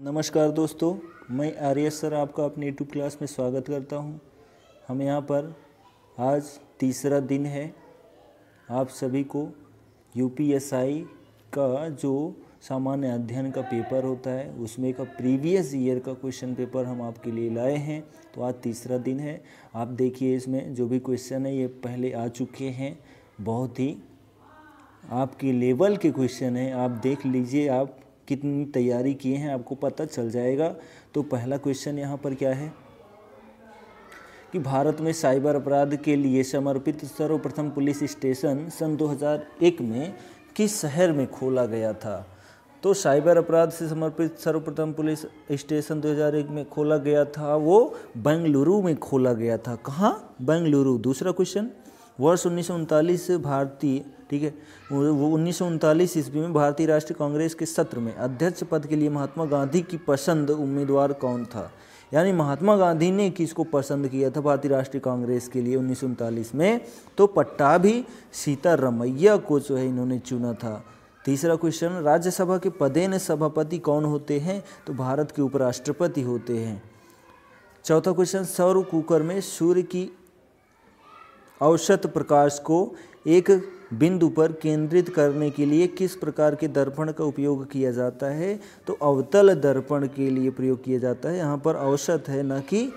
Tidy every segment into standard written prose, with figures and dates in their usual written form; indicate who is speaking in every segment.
Speaker 1: नमस्कार दोस्तों, मैं आर्य सर आपका अपने यूट्यूब क्लास में स्वागत करता हूं। हम यहाँ पर आज तीसरा दिन है। आप सभी को यूपीएसआई का जो सामान्य अध्ययन का पेपर होता है उसमें का प्रीवियस ईयर का क्वेश्चन पेपर हम आपके लिए लाए हैं। तो आज तीसरा दिन है। आप देखिए, इसमें जो भी क्वेश्चन है ये पहले आ चुके हैं। बहुत ही आपके लेवल के क्वेश्चन हैं। आप देख लीजिए आप कितनी तैयारी किए हैं, आपको पता चल जाएगा। तो पहला क्वेश्चन यहाँ पर क्या है कि भारत में साइबर अपराध के लिए समर्पित सर्वप्रथम पुलिस स्टेशन सन 2001 में किस शहर में खोला गया था? तो साइबर अपराध से समर्पित सर्वप्रथम पुलिस स्टेशन 2001 में खोला गया था, वो बेंगलुरु में खोला गया था। कहाँ? बेंगलुरु। दूसरा क्वेश्चन, वर्ष 1939 भारतीय, ठीक है, वो 1939 ईस्वी में भारतीय राष्ट्रीय कांग्रेस के सत्र में अध्यक्ष पद के लिए महात्मा गांधी की पसंद उम्मीदवार कौन था? यानी महात्मा गांधी ने किसको पसंद किया था भारतीय राष्ट्रीय कांग्रेस के लिए 1939 में? तो पट्टाभी सीतारमैया को जो है इन्होंने चुना था। तीसरा क्वेश्चन, राज्यसभा के पदेन सभापति कौन होते हैं? तो भारत के उपराष्ट्रपति होते हैं। चौथा क्वेश्चन, सौर कुकर में सूर्य की औसत प्रकाश को एक बिंदु पर केंद्रित करने के लिए किस प्रकार के दर्पण का उपयोग किया जाता है? तो अवतल दर्पण के लिए प्रयोग किया जाता है। यहाँ पर औसत है ना कि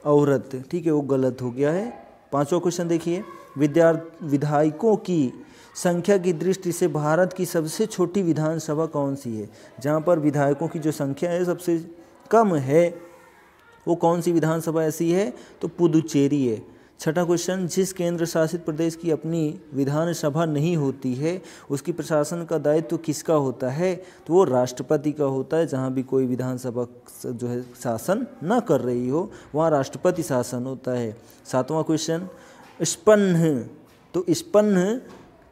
Speaker 1: औरत, ठीक है, वो गलत हो गया है। पांचवा क्वेश्चन देखिए, विधायकों की संख्या की दृष्टि से भारत की सबसे छोटी विधानसभा कौन सी है? जहाँ पर विधायकों की जो संख्या है सबसे कम है, वो कौन सी विधानसभा ऐसी है? तो पुदुचेरी है। छठा क्वेश्चन, जिस केंद्र शासित प्रदेश की अपनी विधानसभा नहीं होती है उसकी प्रशासन का दायित्व किसका होता है? तो वो राष्ट्रपति का होता है। जहाँ भी कोई विधानसभा जो है शासन न कर रही हो वहाँ राष्ट्रपति शासन होता है। सातवां क्वेश्चन, स्पन्न, तो स्पन्न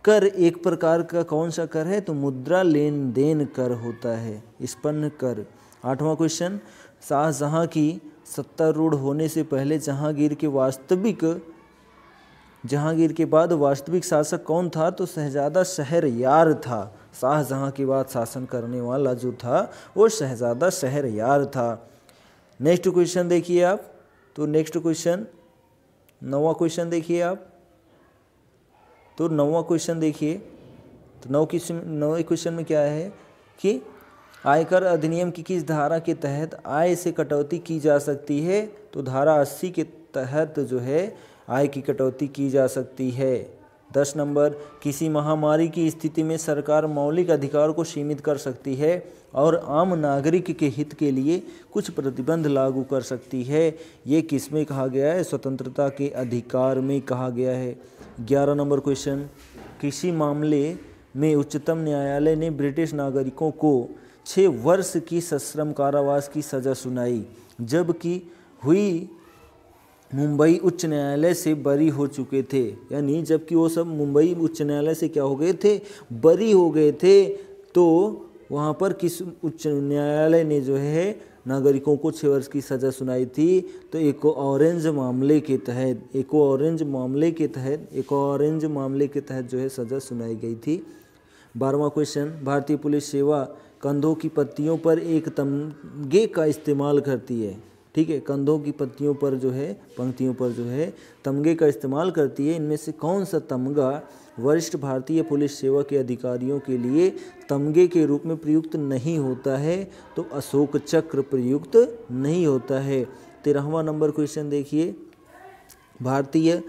Speaker 1: कर एक प्रकार का कौन सा कर है? तो मुद्रा लेन देन कर होता है स्पन्न कर। आठवां क्वेश्चन, शाहजहाँ की सत्तारूढ़ होने से पहले जहांगीर के बाद वास्तविक शासक कौन था? तो शहजादा शहरयार था। शाहजहाँ के बाद शासन करने वाला जो था वो शहजादा शहरयार था। नेक्स्ट क्वेश्चन देखिए आप। तो नेक्स्ट क्वेश्चन, नौवां क्वेश्चन देखिए आप। तो नौवां क्वेश्चन देखिए। तो नौवें क्वेश्चन में क्या है कि आयकर अधिनियम की किस धारा के तहत आय से कटौती की जा सकती है? तो धारा 80 के तहत जो है आय की कटौती की जा सकती है। 10 नंबर, किसी महामारी की स्थिति में सरकार मौलिक अधिकार को सीमित कर सकती है और आम नागरिक के हित के लिए कुछ प्रतिबंध लागू कर सकती है। ये किस में कहा गया है? स्वतंत्रता के अधिकार में कहा गया है। 11 नंबर क्वेश्चन, किसी मामले में उच्चतम न्यायालय ने ब्रिटिश नागरिकों को 6 वर्ष की सश्रम कारावास की सज़ा सुनाई, जबकि हुई मुंबई उच्च न्यायालय से बरी हो चुके थे। यानी जबकि वो सब मुंबई उच्च न्यायालय से क्या हो गए थे? बरी हो गए थे। तो वहाँ पर किस उच्च न्यायालय ने जो है नागरिकों को 6 वर्ष की सज़ा सुनाई थी? तो एक ऑरेंज मामले के तहत जो है सज़ा सुनाई गई थी। 12वां क्वेश्चन, भारतीय पुलिस सेवा कंधों की पत्तियों पर एक तमगे का इस्तेमाल करती है। ठीक है, कंधों की पत्तियों पर जो है, पंक्तियों पर जो है तमगे का इस्तेमाल करती है। इनमें से कौन सा तमगा वरिष्ठ भारतीय पुलिस सेवा के अधिकारियों के लिए तमगे के रूप में प्रयुक्त नहीं होता है? तो अशोक चक्र प्रयुक्त नहीं होता है। 13वां नंबर क्वेश्चन देखिए, भारतीय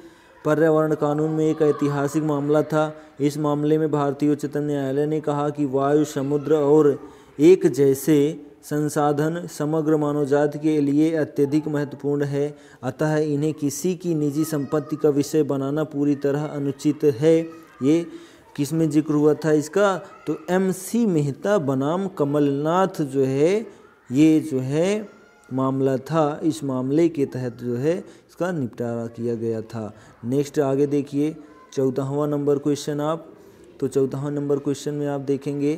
Speaker 1: पर्यावरण कानून में एक ऐतिहासिक मामला था। इस मामले में भारतीय उच्चतम न्यायालय ने कहा कि वायु, समुद्र और एक जैसे संसाधन समग्र मानवजाति के लिए अत्यधिक महत्वपूर्ण है, अतः इन्हें किसी की निजी संपत्ति का विषय बनाना पूरी तरह अनुचित है। ये किस में जिक्र हुआ था इसका? तो MC मेहता बनाम कमलनाथ जो है ये जो है मामला था। इस मामले के तहत जो है इसका निपटारा किया गया था। नेक्स्ट आगे देखिए 14वां नंबर क्वेश्चन आप। तो 14वां नंबर क्वेश्चन में आप देखेंगे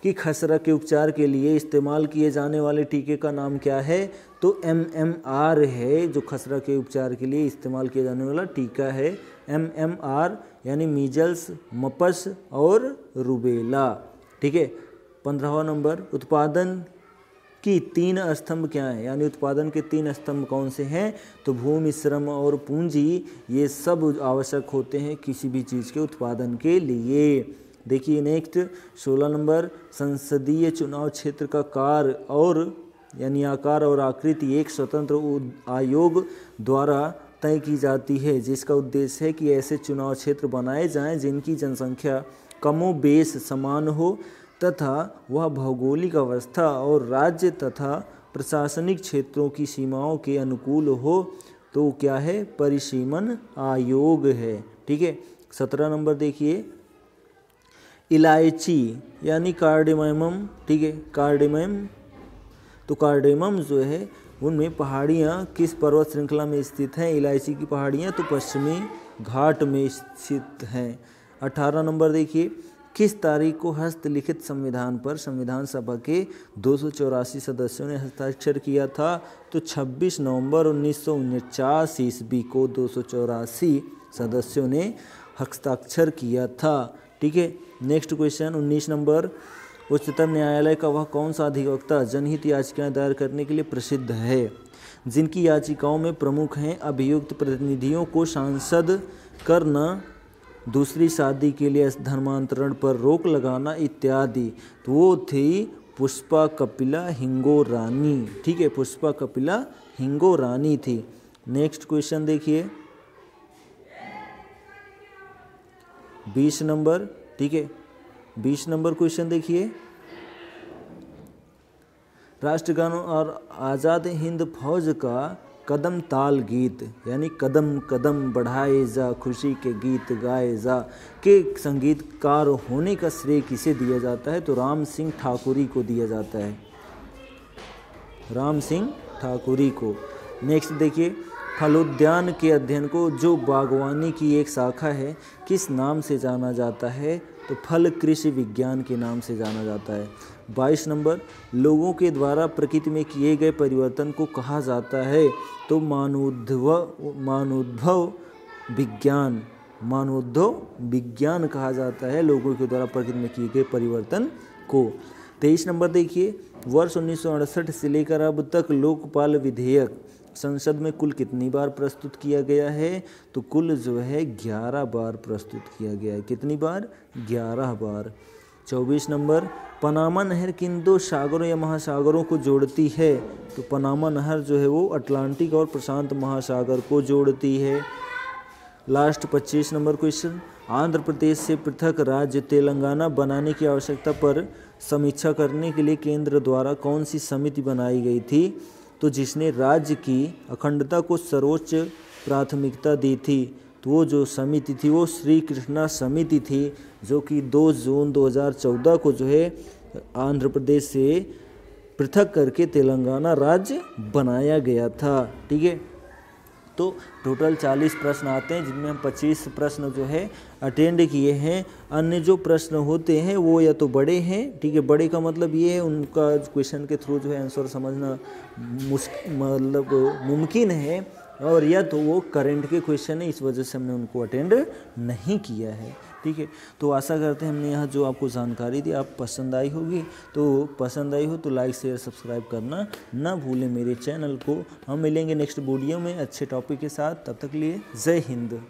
Speaker 1: कि खसरा के उपचार के लिए इस्तेमाल किए जाने वाले टीके का नाम क्या है? तो MMR है, जो खसरा के उपचार के लिए इस्तेमाल किया जाने वाला टीका है MMR, यानी मीजल्स, मपस और रूबेला। ठीक है। 15वां नंबर, उत्पादन की 3 स्तंभ क्या है, यानी उत्पादन के 3 स्तंभ कौन से हैं, तो भूमि, श्रम और पूंजी, ये सब आवश्यक होते हैं किसी भी चीज़ के उत्पादन के लिए। देखिए नेक्स्ट 16 नंबर, संसदीय चुनाव क्षेत्र का कार्य और यानी आकार और आकृति एक स्वतंत्र आयोग द्वारा तय की जाती है, जिसका उद्देश्य है कि ऐसे चुनाव क्षेत्र बनाए जाएं जिनकी जनसंख्या कमोबेश समान हो तथा वह भौगोलिक अवस्था और राज्य तथा प्रशासनिक क्षेत्रों की सीमाओं के अनुकूल हो। तो क्या है, परिसीमन आयोग है। ठीक है। 17 नंबर देखिए, इलायची यानी कार्डेमम। ठीक है, कार्डेमम, तो कार्डेमम जो है उनमें पहाड़ियाँ किस पर्वत श्रृंखला में स्थित हैं, इलायची की पहाड़ियाँ तो पश्चिमी घाट में स्थित हैं। 18 नंबर देखिए, किस तारीख को हस्तलिखित संविधान पर संविधान सभा के 284 सदस्यों ने हस्ताक्षर किया था, तो 26 नवंबर 1949 ईस्वी को 284 सदस्यों ने हस्ताक्षर किया था। ठीक है। नेक्स्ट क्वेश्चन 19 नंबर, उच्चतम न्यायालय का वह कौन सा अधिवक्ता जनहित याचिकाएं दायर करने के लिए प्रसिद्ध है, जिनकी याचिकाओं में प्रमुख हैं अभियुक्त प्रतिनिधियों को सांसद करना, दूसरी शादी के लिए धर्मांतरण पर रोक लगाना इत्यादि। तो वो थी पुष्पा कपिला हिंगोरानी। ठीक है, पुष्पा कपिला हिंगोरानी थी। नेक्स्ट क्वेश्चन देखिए 20 नंबर। ठीक है, 20 नंबर क्वेश्चन देखिए, राष्ट्रगान और आज़ाद हिंद फौज का कदम ताल गीत यानी कदम कदम बढ़ाए जा खुशी के गीत गाए जा के संगीतकार होने का श्रेय किसे दिया जाता है, तो राम सिंह ठाकुरी को दिया जाता है, राम सिंह ठाकुरी को। नेक्स्ट देखिए, फलोद्यान के अध्ययन को जो बागवानी की एक शाखा है किस नाम से जाना जाता है, तो फल कृषि विज्ञान के नाम से जाना जाता है। 22 नंबर, लोगों के द्वारा प्रकृति में किए गए परिवर्तन को कहा जाता है, तो मानवोद्भव विज्ञान कहा जाता है लोगों के द्वारा प्रकृति में किए गए परिवर्तन को। 23 नंबर देखिए, वर्ष 1968 से लेकर अब तक लोकपाल विधेयक संसद में कुल कितनी बार प्रस्तुत किया गया है, तो कुल जो है 11 बार प्रस्तुत किया गया है। कितनी बार? 11 बार। 24 नंबर, पनामा नहर किन 2 सागरों या महासागरों को जोड़ती है, तो पनामा नहर जो है वो अटलांटिक और प्रशांत महासागर को जोड़ती है। Last 25 number question, Andhra Pradesh से पृथक राज्य तेलंगाना बनाने की आवश्यकता पर समीक्षा करने के लिए केंद्र द्वारा कौन सी समिति बनाई गई थी, तो जिसने राज्य की अखंडता को सर्वोच्च प्राथमिकता दी थी, तो वो जो समिति थी वो श्री कृष्णा समिति थी, जो कि 2 जून 2014 को जो है आंध्र प्रदेश से पृथक करके तेलंगाना राज्य बनाया गया था। ठीक है, तो टोटल 40 प्रश्न आते हैं, जिनमें हम 25 प्रश्न जो है अटेंड किए हैं। अन्य जो प्रश्न होते हैं वो या तो बड़े हैं, ठीक है, बड़े का मतलब ये है उनका क्वेश्चन के थ्रू जो है आंसर समझना मुमकिन है, और या तो वो करंट के क्वेश्चन है, इस वजह से हमने उनको अटेंड नहीं किया है। ठीक है, तो आशा करते हैं हमने यहाँ जो आपको जानकारी दी आप पसंद आई होगी। तो पसंद आई हो तो लाइक शेयर सब्सक्राइब करना ना भूलें मेरे चैनल को। हम मिलेंगे नेक्स्ट वीडियो में अच्छे टॉपिक के साथ, तब तक के लिए जय हिंद।